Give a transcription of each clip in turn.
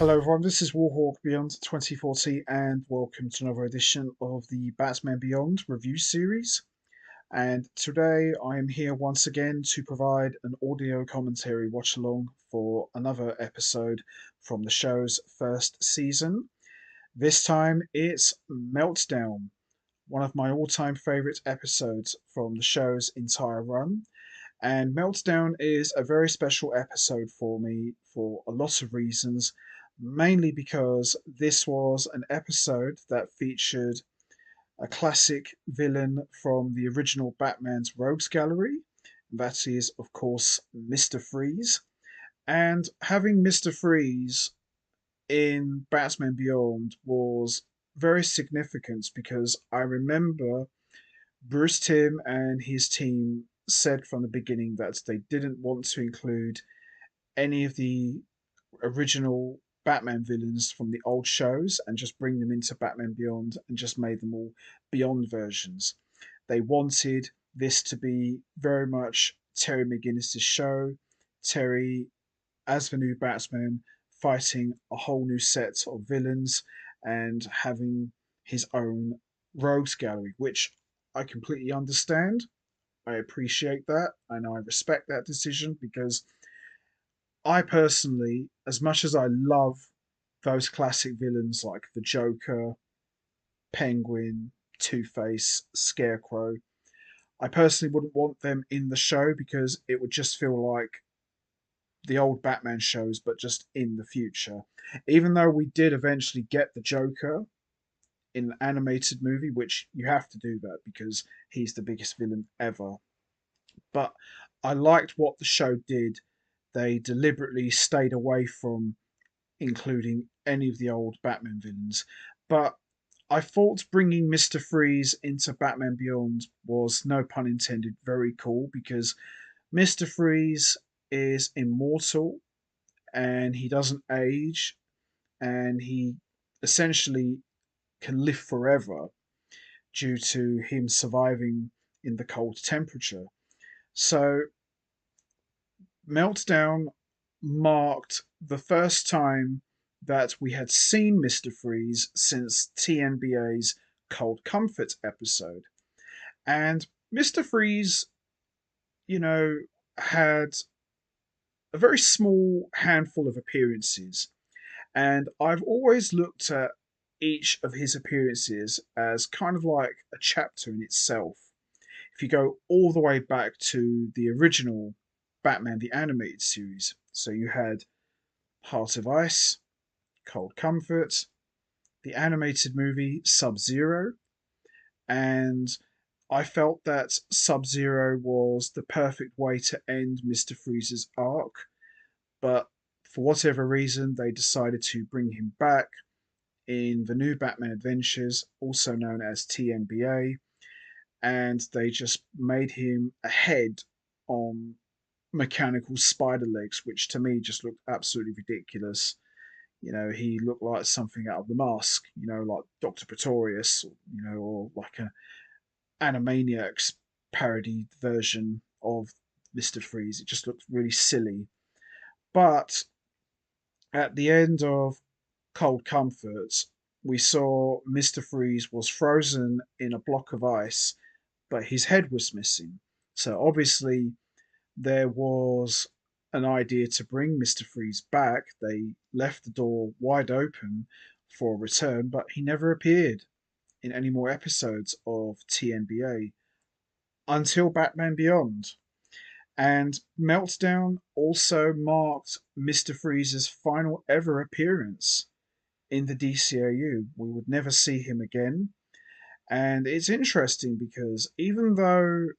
Hello everyone, this is Warhawk Beyond 2040 and welcome to another edition of the Batman Beyond review series. And today I am here once again to provide an audio commentary watch along for another episode from the show's first season. This time it's Meltdown, one of my all-time favourite episodes from the show's entire run. And Meltdown is a very special episode for me for a lot of reasons, mainly because this was an episode that featured a classic villain from the original Batman's Rogues Gallery. That is, of course, Mr. Freeze. And having Mr. Freeze in Batman Beyond was very significant because I remember Bruce Timm and his team said from the beginning that they didn't want to include any of the original Batman villains from the old shows and just bring them into Batman Beyond and just made them all Beyond versions. They wanted this to be very much Terry McGinnis's show, Terry as the new Batman fighting a whole new set of villains and having his own rogues gallery, which I completely understand. I appreciate that and I respect that decision because I personally, as much as I love those classic villains like the Joker, Penguin, Two Face, Scarecrow, I personally wouldn't want them in the show because it would just feel like the old Batman shows, but just in the future. Even though we did eventually get the Joker in an animated movie, which you have to do that because he's the biggest villain ever. But I liked what the show did. They deliberately stayed away from including any of the old Batman villains. But I thought bringing Mr. Freeze into Batman Beyond was, no pun intended, very cool because Mr. Freeze is immortal and he doesn't age and he essentially can live forever due to him surviving in the cold temperature. So Meltdown marked the first time that we had seen Mr. Freeze since TNBA's Cold Comfort episode. And Mr. Freeze, you know, had a very small handful of appearances. And I've always looked at each of his appearances as kind of like a chapter in itself. If you go all the way back to the original Batman the Animated Series, so you had Heart of Ice, Cold Comfort, the animated movie Sub Zero, and I felt that Sub Zero was the perfect way to end Mr. Freeze's arc, but for whatever reason, they decided to bring him back in the new Batman Adventures, also known as TNBA, and they just made him a head on mechanical spider legs, which to me just looked absolutely ridiculous. He looked like something out of The Mask, like Dr. Pretorius, or like a Animaniacs parody version of Mr. Freeze. It just looked really silly. But at the end of Cold Comfort, we saw Mr. Freeze was frozen in a block of ice, but his head was missing. So obviously there was an idea to bring Mr. Freeze back. They left the door wide open for a return, but he never appeared in any more episodes of TNBA until Batman Beyond. And Meltdown also marked Mr. Freeze's final ever appearance in the DCAU. We would never see him again. And it's interesting because even though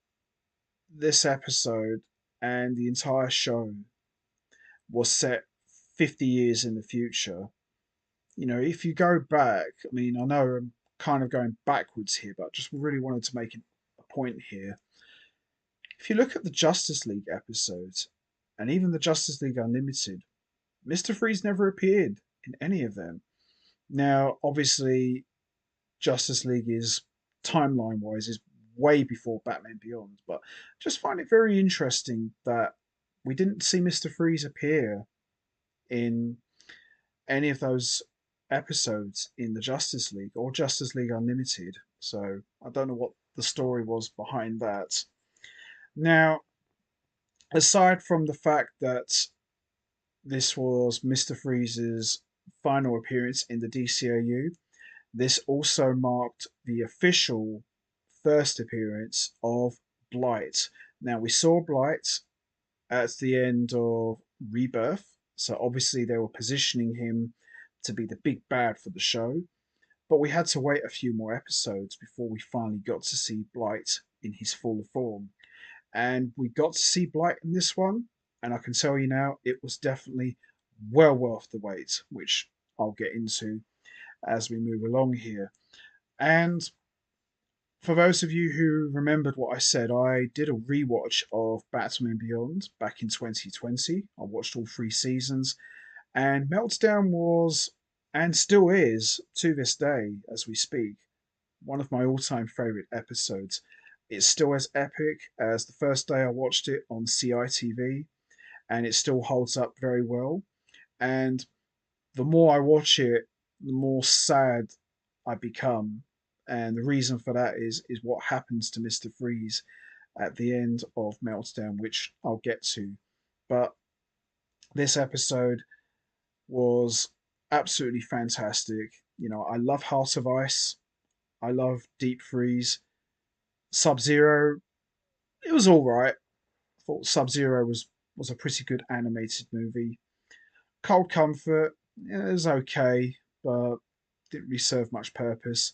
this episode and the entire show was set 50 years in the future, if you go back, I mean, I know I'm kind of going backwards here, but just really wanted to make a point here. If you look at the Justice League episodes and even the Justice League Unlimited, Mr. Freeze never appeared in any of them. Now, obviously, Justice League is timeline wise is way before Batman Beyond, but just find it very interesting that we didn't see Mr. Freeze appear in any of those episodes in the Justice League or Justice League Unlimited. So I don't know what the story was behind that. Now, aside from the fact that this was Mr. Freeze's final appearance in the DCAU, this also marked the official first appearance of Blight. Now, we saw Blight at the end of Rebirth, so obviously they were positioning him to be the big bad for the show, but we had to wait a few more episodes before we finally got to see Blight in his full form. And we got to see Blight in this one, and I can tell you now, it was definitely well worth the wait, which I'll get into as we move along here. And for those of you who remembered what I said, I did a rewatch of Batman Beyond back in 2020. I watched all three seasons, and Meltdown was, and still is to this day as we speak, one of my all time favourite episodes. It's still as epic as the first day I watched it on CITV, and it still holds up very well. And the more I watch it, the more sad I become. And the reason for that is what happens to Mr. Freeze at the end of Meltdown, which I'll get to. But this episode was absolutely fantastic. You know, I love Heart of Ice. I love Deep Freeze. Sub Zero, it was all right. I thought Sub Zero was a pretty good animated movie. Cold Comfort, yeah, it was okay, but didn't really serve much purpose.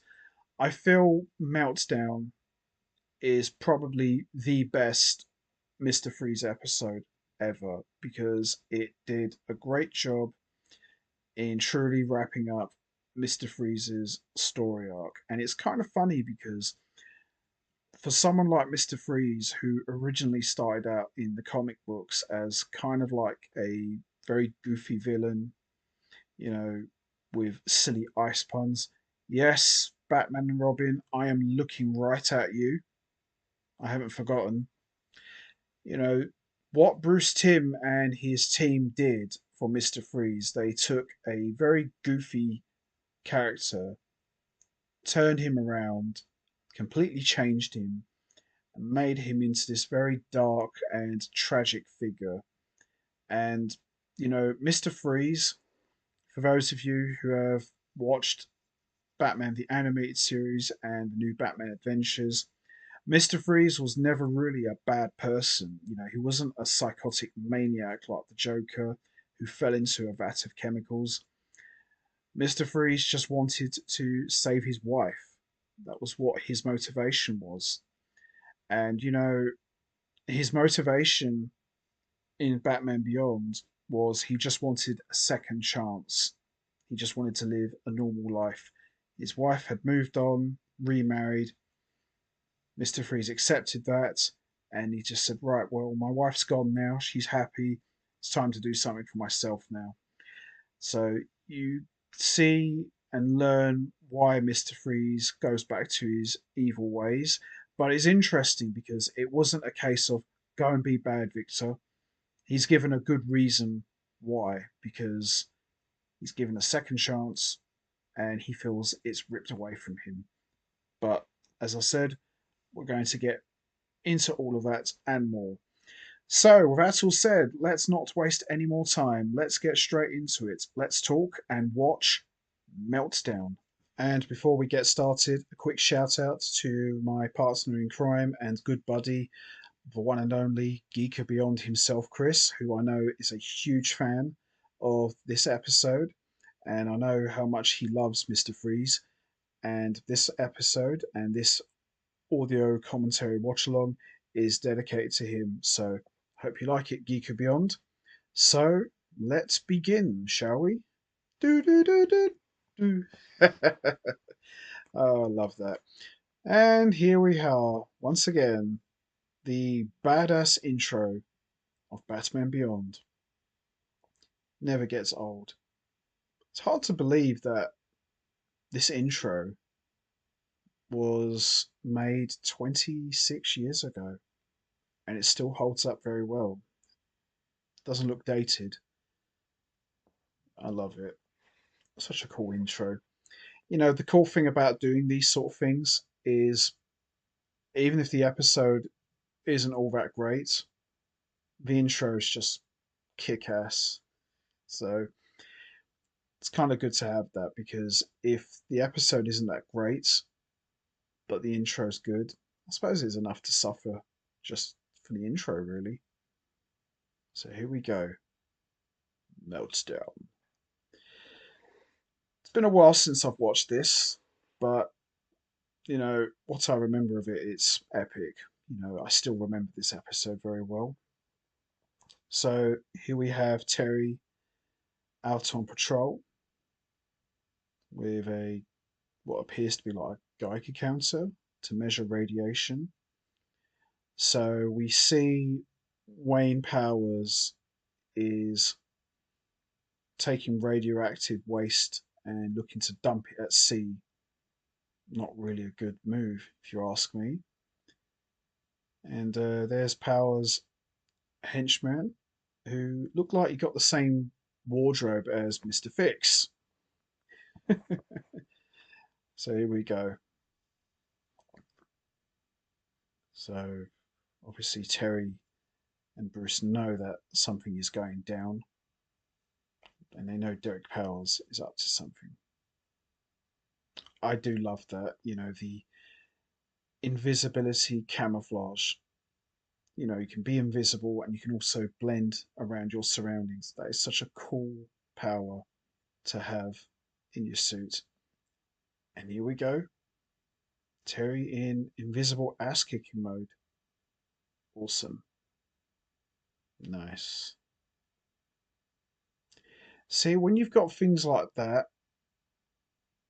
I feel Meltdown is probably the best Mr. Freeze episode ever because it did a great job in truly wrapping up Mr. Freeze's story arc. And it's kind of funny because for someone like Mr. Freeze, who originally started out in the comic books as kind of like a very goofy villain, you know, with silly ice puns. Yes, Batman and Robin, I am looking right at you. I haven't forgotten. You know, what Bruce Timm and his team did for Mr. Freeze, they took a very goofy character, turned him around, completely changed him, and made him into this very dark and tragic figure. And, you know, Mr. Freeze, for those of you who have watched Batman the Animated Series and the new Batman Adventures, Mr. Freeze was never really a bad person. You know, he wasn't a psychotic maniac like the Joker who fell into a vat of chemicals. Mr. Freeze just wanted to save his wife. That was what his motivation was. And, you know, his motivation in Batman Beyond was he just wanted a second chance. He just wanted to live a normal life. His wife had moved on, remarried. Mr. Freeze accepted that, and he just said, right, well, my wife's gone now. She's happy. It's time to do something for myself now. So you see and learn why Mr. Freeze goes back to his evil ways. But it's interesting because it wasn't a case of go and be bad, Victor. He's given a good reason why, because he's given a second chance and he feels it's ripped away from him. But as I said, we're going to get into all of that and more. So, with that all said, let's not waste any more time. Let's get straight into it. Let's talk and watch Meltdown. And before we get started, a quick shout out to my partner in crime and good buddy, the one and only Geeker Beyond himself, Chris, who I know is a huge fan of this episode. And I know how much he loves Mr. Freeze. And this episode and this audio commentary watch along is dedicated to him. So hope you like it, Geeker Beyond. So let's begin, shall we? Do do do do do. Oh, I love that. And here we are once again, the badass intro of Batman Beyond. Never gets old. It's hard to believe that this intro was made 26 years ago and it still holds up very well. Doesn't look dated. I love it. Such a cool intro. You know, the cool thing about doing these sort of things is even if the episode isn't all that great, the intro is just kick ass. So it's kind of good to have that because if the episode isn't that great, but the intro's good, I suppose it's enough to suffer just for the intro, really. So here we go. Meltdown. It's been a while since I've watched this, but you know what I remember of it, it's epic. You know, I still remember this episode very well. So here we have Terry out on patrol with a what appears to be like a Geiger counter to measure radiation. So we see Wayne Powers is taking radioactive waste and looking to dump it at sea. Not really a good move, if you ask me. And there's Powers' henchman, who looked like he got the same wardrobe as Mr. Fix. So here we go. So obviously Terry and Bruce know that something is going down, and they know Derek Powers is up to something. I do love that, you know, the invisibility camouflage. You know, you can be invisible and you can also blend around your surroundings. That is such a cool power to have in your suit. And here we go. Terry in invisible ass kicking mode. Awesome. Nice. See, when you've got things like that,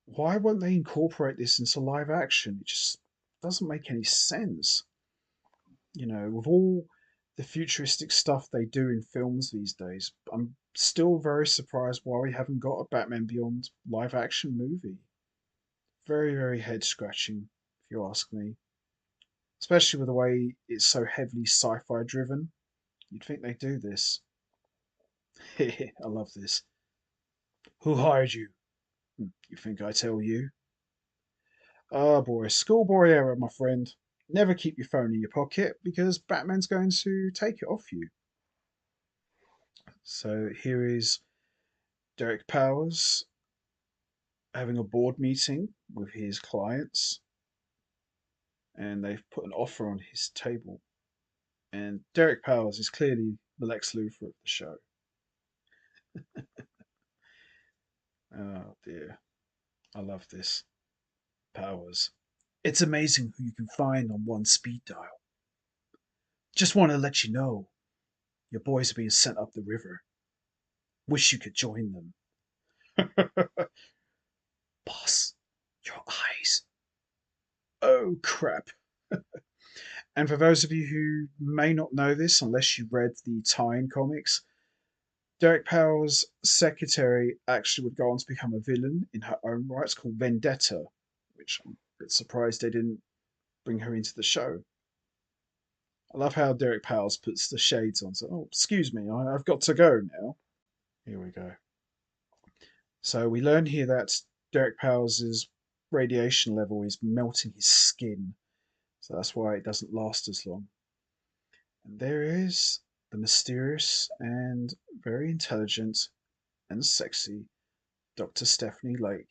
why won't they incorporate this into live action? It just doesn't make any sense. You know, with all the futuristic stuff they do in films these days, I'm still very surprised why we haven't got a Batman Beyond live action movie. Very, very head scratching, if you ask me. Especially with the way it's so heavily sci fi driven. You'd think they do this. I love this. Who hired you? You think I tell you? Oh boy, schoolboy error, my friend. Never keep your phone in your pocket because Batman's going to take it off you. So here is Derek Powers having a board meeting with his clients, and they've put an offer on his table. And Derek Powers is clearly the Lex Luthor of the show. Oh dear, I love this. Powers. It's amazing who you can find on one speed dial. Just want to let you know your boys are being sent up the river. Wish you could join them. Boss, your eyes. Oh crap. And for those of you who may not know this, unless you read the tie-in comics, Derek Powell's secretary actually would go on to become a villain in her own right. It's called Vendetta, which I'm a bit surprised they didn't bring her into the show. I love how Derek Powell puts the shades on. So, oh, excuse me, I've got to go now. Here we go. So we learn here that Derek Powell's radiation level is melting his skin. So that's why it doesn't last as long. And there is the mysterious and very intelligent and sexy Dr. Stephanie Lake.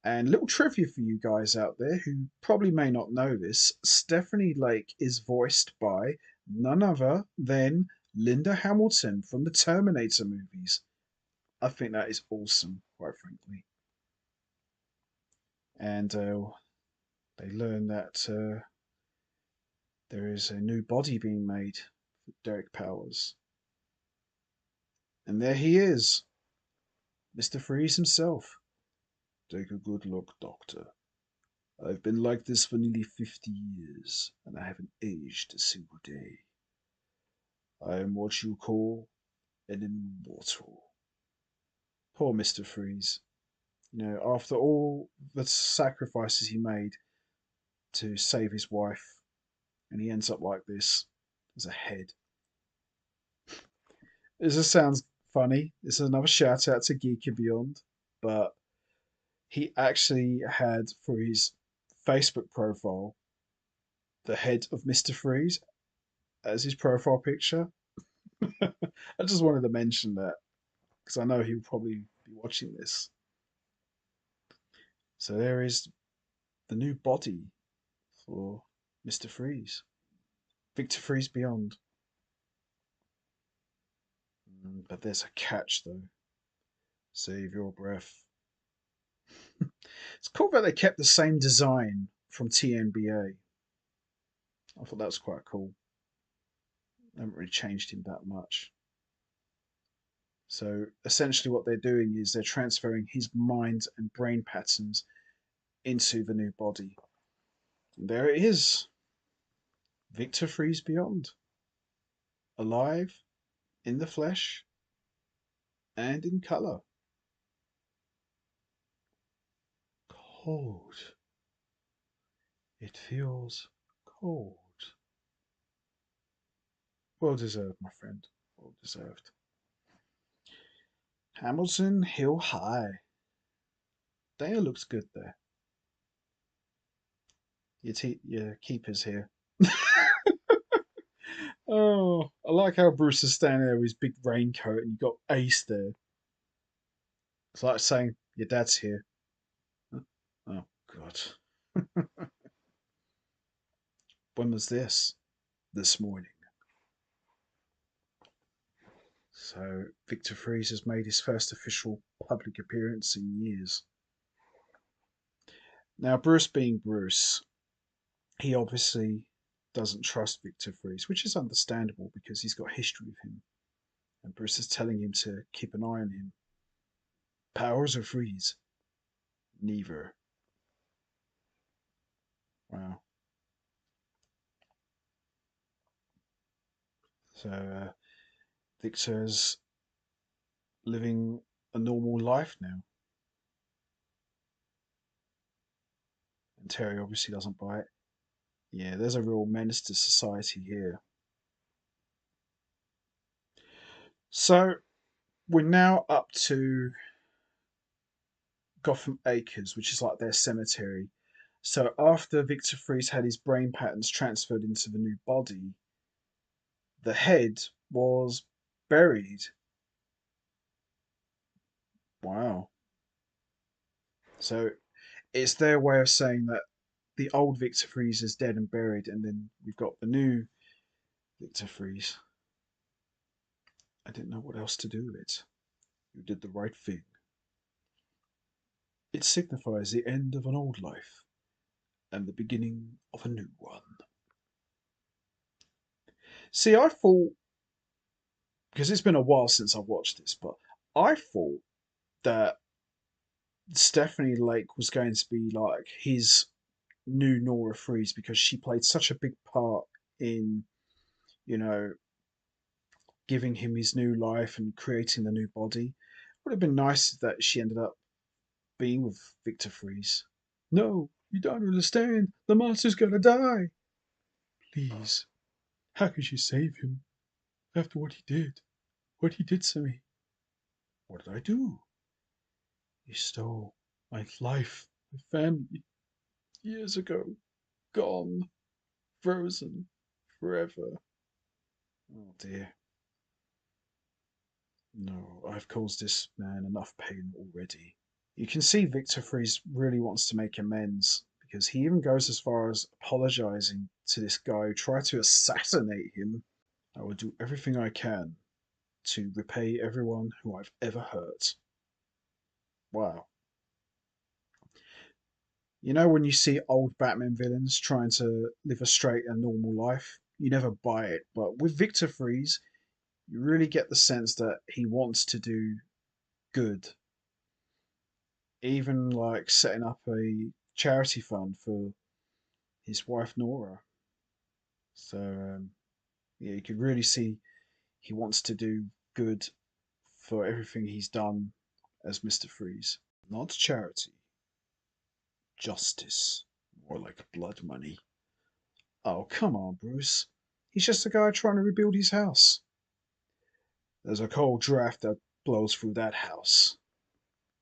And little trivia for you guys out there who probably may not know this, Stephanie Lake is voiced by none other than Linda Hamilton from the Terminator movies. I think that is awesome, quite frankly. And they learn that there is a new body being made for Derek Powers. And there he is, Mr. Freeze himself. Take a good look, Doctor. I've been like this for nearly 50 years, and I haven't aged a single day. I am what you call an immortal. Poor Mr. Freeze. You know, after all the sacrifices he made to save his wife, and he ends up like this as a head. This just sounds funny. This is another shout out to Geek and Beyond, but he actually had for his Facebook profile the head of Mr. Freeze as his profile picture. I just wanted to mention that because I know he'll probably be watching this. So there is the new body for Mr. Freeze. Victor Freeze Beyond. But there's a catch though. Save your breath. It's cool that they kept the same design from TNBA. I thought that was quite cool. They haven't really changed him that much. So essentially, what they're doing is they're transferring his mind and brain patterns into the new body. And there it is, Victor Freeze Beyond, alive, in the flesh, and in color. Cold. It feels cold. Well deserved, my friend. Well deserved. Hamilton Hill High. Dale looks good there. Your keeper's here. Oh, I like how Bruce is standing there with his big raincoat and you've got Ace there. It's like saying, your dad's here. Oh, God. When was this? This morning. So, Victor Freeze has made his first official public appearance in years. Now, Bruce being Bruce, he obviously doesn't trust Victor Freeze, which is understandable because he's got history with him. And Bruce is telling him to keep an eye on him. Powers or Freeze? Neither. Wow. So, Victor's living a normal life now. And Terry obviously doesn't buy it. Yeah, there's a real menace to society here. So we're now up to Gotham Acres, which is like their cemetery. So after Victor Freeze had his brain patterns transferred into the new body, the head was buried. Wow. So it's their way of saying that the old Victor Freeze is dead and buried, and then we've got the new Victor Freeze. I didn't know what else to do with it. You did the right thing. It signifies the end of an old life and the beginning of a new one. See, I thought, because it's been a while since I watched this, but I thought that Stephanie Lake was going to be like his new Nora Freeze because she played such a big part in, you know, giving him his new life and creating the new body. It would have been nice that she ended up being with Victor Freeze. No, you don't understand. The monster's gonna die. Please, how could you save him after what he did? What he did to me? What did I do? He stole my life, my family, years ago. Gone, frozen, forever. Oh dear. No, I've caused this man enough pain already. You can see Victor Freeze really wants to make amends because he even goes as far as apologizing to this guy who tried to assassinate him. I will do everything I can to repay everyone who I've ever hurt. Wow. You know, when you see old Batman villains trying to live a straight and normal life, you never buy it. But with Victor Freeze, you really get the sense that he wants to do good. Even like setting up a charity fund for his wife Nora. So, yeah, you could really see he wants to do good for everything he's done as Mr. Freeze. Not charity, justice. More like blood money. Oh, come on, Bruce. He's just a guy trying to rebuild his house. There's a cold draft that blows through that house.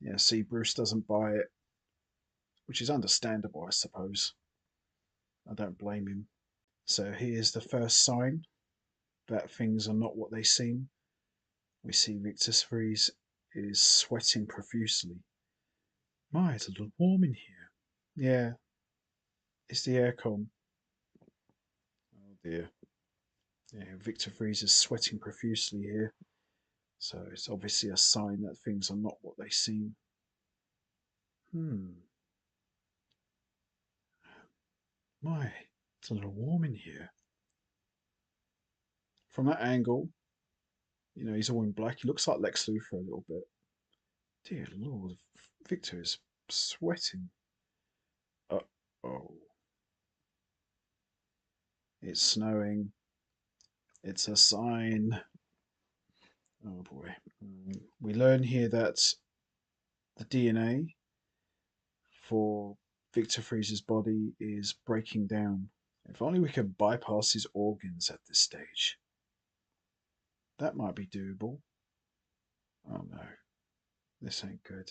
Yeah, see, Bruce doesn't buy it. which is understandable, I suppose. I don't blame him. So here's the first sign that things are not what they seem. We see Victor Freeze is sweating profusely. My, it's a little warm in here. Yeah, it's the aircon. Oh dear. Yeah, Victor Freeze is sweating profusely here. So it's obviously a sign that things are not what they seem. Hmm. My, it's a little warm in here. From that angle, he's all in black. He looks like Lex Luthor a little bit. Dear Lord, Victor is sweating. Uh-oh. It's snowing. It's a sign. Oh boy. We learn here that the DNA for Victor Freeze's body is breaking down. If only we could bypass his organs at this stage. That might be doable. Oh no, this ain't good.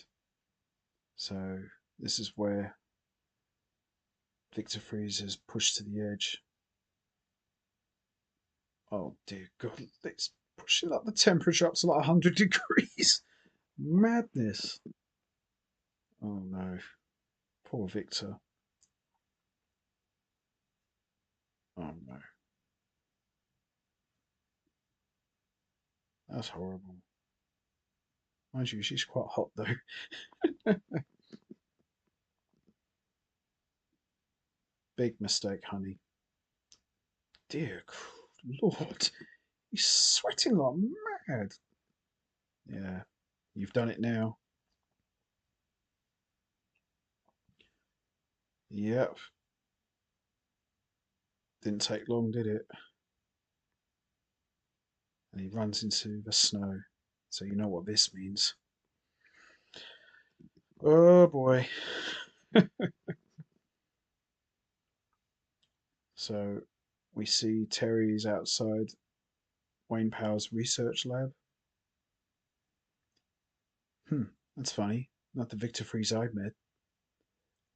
So this is where Victor Freeze is pushed to the edge. Oh dear God, it's pushing up the temperature up to like 100 degrees. Madness. Oh no, poor Victor. Oh no, that's horrible. Mind you, she's quite hot though. Big mistake, honey. Dear Lord, he's sweating like mad. Yeah, you've done it now. Yep, didn't take long, did it? And he runs into the snow. So you know what this means. Oh boy. So we see Terry's outside Wayne Power's research lab. Hmm, that's funny. Not the Victor Freeze I met.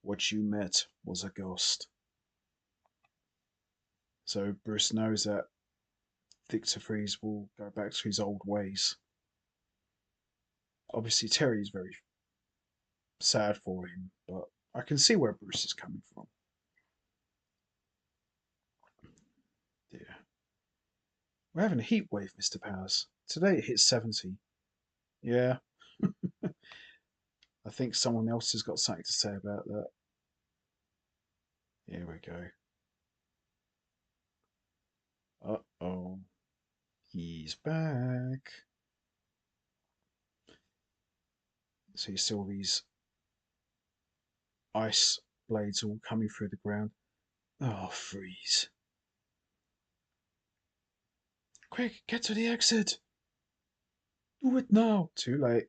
What you met was a ghost. So Bruce knows that Victor Freeze will go back to his old ways. Obviously, Terry's very sad for him, but I can see where Bruce is coming from. Yeah. We're having a heat wave, Mr. Powers. Today it hit 70. Yeah, I think someone else has got something to say about that. Here we go. Uh-oh. He's back. So you see all these ice blades all coming through the ground. Oh, freeze. Quick, get to the exit. Do it now. Too late.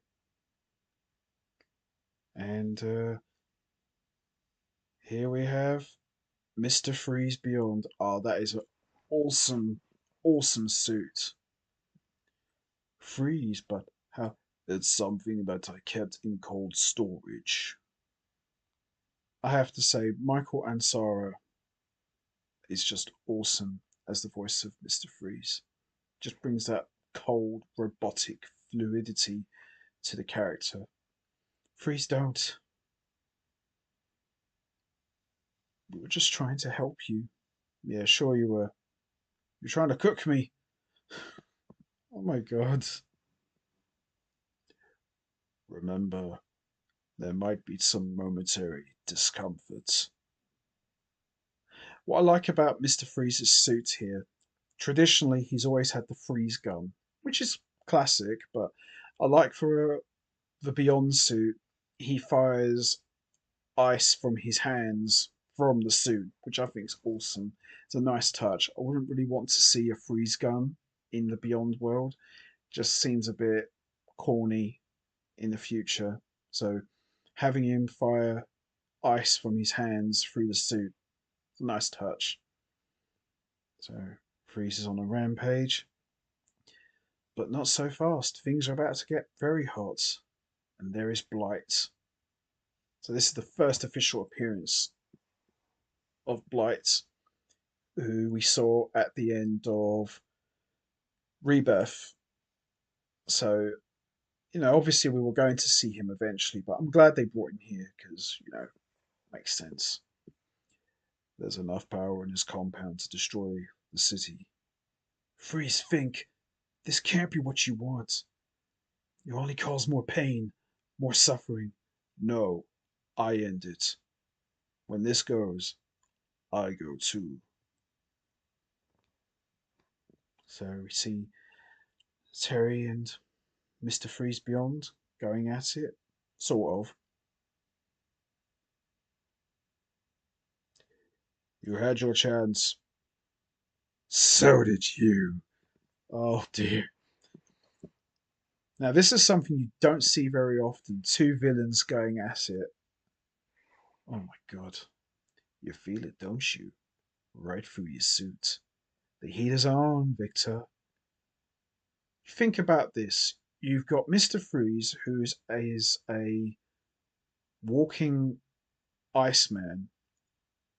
And here we have Mr. Freeze Beyond. Oh, that is an awesome, awesome suit. Freeze, but how? It's something that I kept in cold storage. I have to say, Michael Ansara is just awesome as the voice of Mr. Freeze. Just brings that cold, robotic fluidity to the character. Freeze, don't. We were just trying to help you. Yeah, sure you were. You're trying to cook me. Oh my god. Remember, there might be some momentary discomfort. What I like about Mr. Freeze's suit here, traditionally he's always had the freeze gun, which is classic, but I like for the Beyond suit, he fires ice from his hands from the suit, which I think is awesome. It's a nice touch. I wouldn't really want to see a freeze gun in the Beyond world. Just seems a bit corny in the future. So having him fire ice from his hands through the suit, it's a nice touch. So Freeze is on a rampage. But not so fast. Things are about to get very hot. And there is Blight. So this is the first official appearance of Blight, who we saw at the end of Rebirth. So, obviously we were going to see him eventually, but I'm glad they brought him here because, makes sense. There's enough power in his compound to destroy the city. Freeze, think. This can't be what you want. You only cause more pain, more suffering. No, I end it. When this goes, I go too. So we see Terry and Mr. Freeze Beyond going at it. Sort of. You had your chance. So did you. Oh dear. Now, this is something you don't see very often. Two villains going at it. Oh my god. You feel it, don't you? Right through your suit. The heat is on, Victor. Think about this. You've got Mr. Freeze, is a walking Iceman,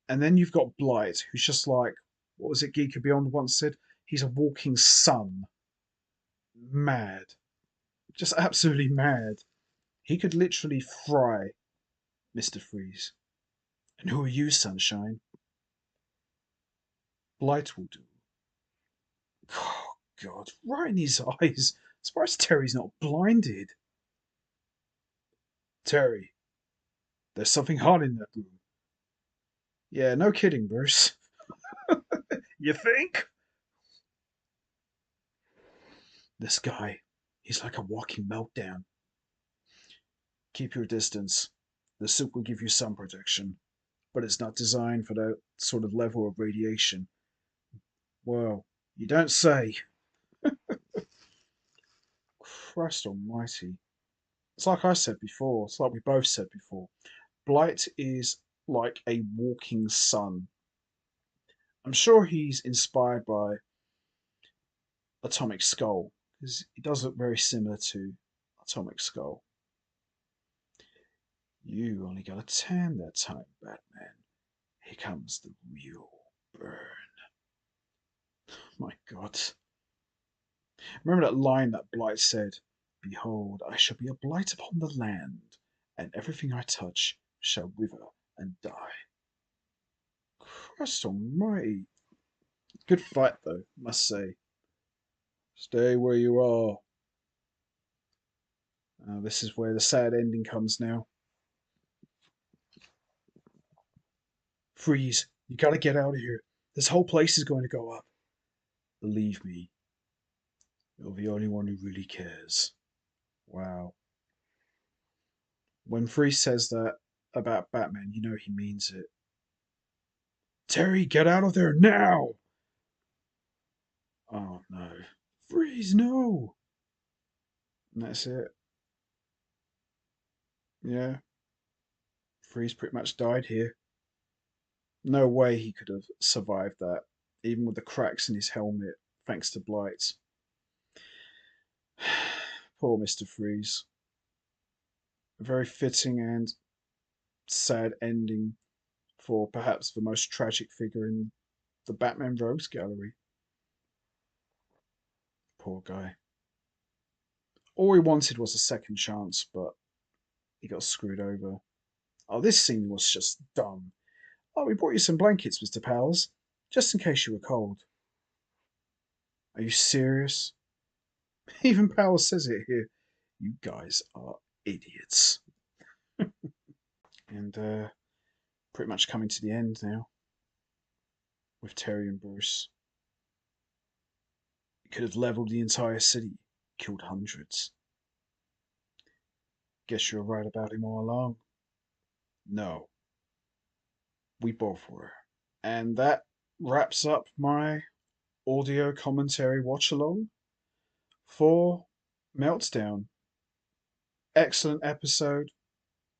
and then you've got Blight, who's just like, what was it Geeker Beyond once said? He's a walking sun. Mad. Just absolutely mad. He could literally fry Mr. Freeze. And who are you, Sunshine? Blight will do. Oh, God, right in his eyes. Surprised Terry's not blinded. Terry, there's something hot in that room. Yeah, no kidding, Bruce. You think? This guy, he's like a walking meltdown. Keep your distance. The suit will give you some protection, but it's not designed for that sort of level of radiation. Well, you don't say. Christ almighty. It's like I said before. It's like we both said before. Blight is like a walking sun. I'm sure he's inspired by Atomic Skull because he does look very similar to Atomic Skull. You only got a tan that time, Batman. Here comes the real burn. My God. Remember that line that Blight said? Behold, I shall be a blight upon the land, and everything I touch shall wither and die. Christ almighty. Good fight, though, must say. Stay where you are. This is where the sad ending comes now. Freeze, you gotta get out of here. This whole place is going to go up. Believe me, you're the only one who really cares. Wow. When Freeze says that about Batman, you know he means it. Terry, get out of there now! Oh no. Freeze, no! And that's it. Yeah, Freeze pretty much died here. No way he could have survived that, even with the cracks in his helmet, thanks to Blight. Poor Mr. Freeze. A very fitting and sad ending for perhaps the most tragic figure in the Batman Rogues Gallery. Poor guy. All he wanted was a second chance, but he got screwed over. Oh, this scene was just dumb. Oh, we brought you some blankets, Mr. Powers, just in case you were cold. Are you serious? Even Powers says it here. You guys are idiots. And pretty much coming to the end now with Terry and Bruce. He could have leveled the entire city, killed hundreds. Guess you're right about him all along. No, we both were. And that wraps up my audio commentary watch along for Meltdown. Excellent episode.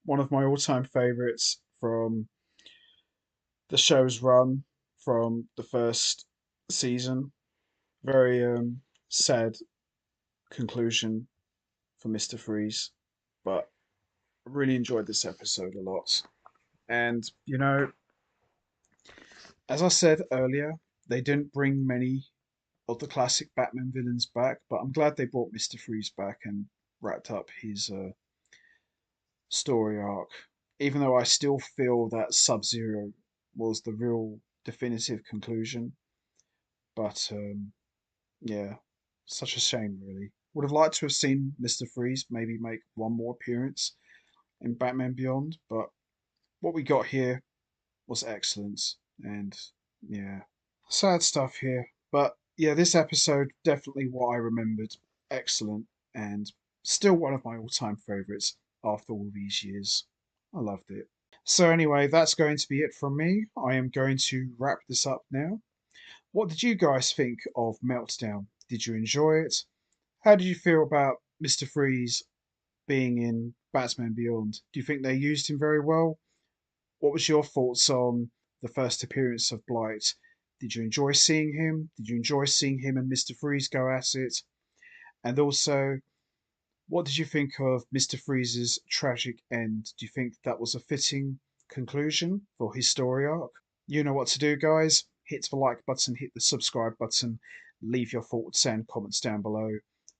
One of my all time favourites from the show's run from the first season. Very sad conclusion for Mr. Freeze, but I really enjoyed this episode a lot. And, as I said earlier, they didn't bring many of the classic Batman villains back, but I'm glad they brought Mr. Freeze back and wrapped up his story arc. Even though I still feel that Sub Zero was the real definitive conclusion, but yeah, such a shame, really. Would have liked to have seen Mr. Freeze maybe make one more appearance in Batman Beyond, but what we got here was excellent, and yeah, sad stuff here. But yeah, this episode definitely what I remembered. Excellent, and still one of my all-time favorites after all these years. I loved it. So anyway, that's going to be it from me. I am going to wrap this up now. What did you guys think of Meltdown? Did you enjoy it? How did you feel about Mr. Freeze being in Batman Beyond? Do you think they used him very well? What was your thoughts on the first appearance of Blight? Did you enjoy seeing him? Did you enjoy seeing him and Mr. Freeze go at it? And also, what did you think of Mr. Freeze's tragic end? Do you think that was a fitting conclusion for his story arc? You know what to do, guys. Hit the like button, hit the subscribe button, leave your thoughts and comments down below,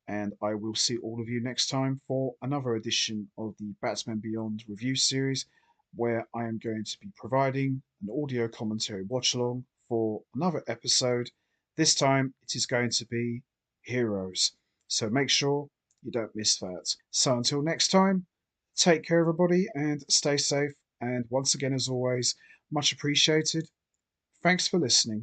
and I will see all of you next time for another edition of the Batman Beyond review series, where I am going to be providing an audio commentary watch along for another episode. This time it is going to be Heroes, so make sure you don't miss that. So until next time, take care, everybody, and stay safe. And once again, as always, much appreciated. Thanks for listening.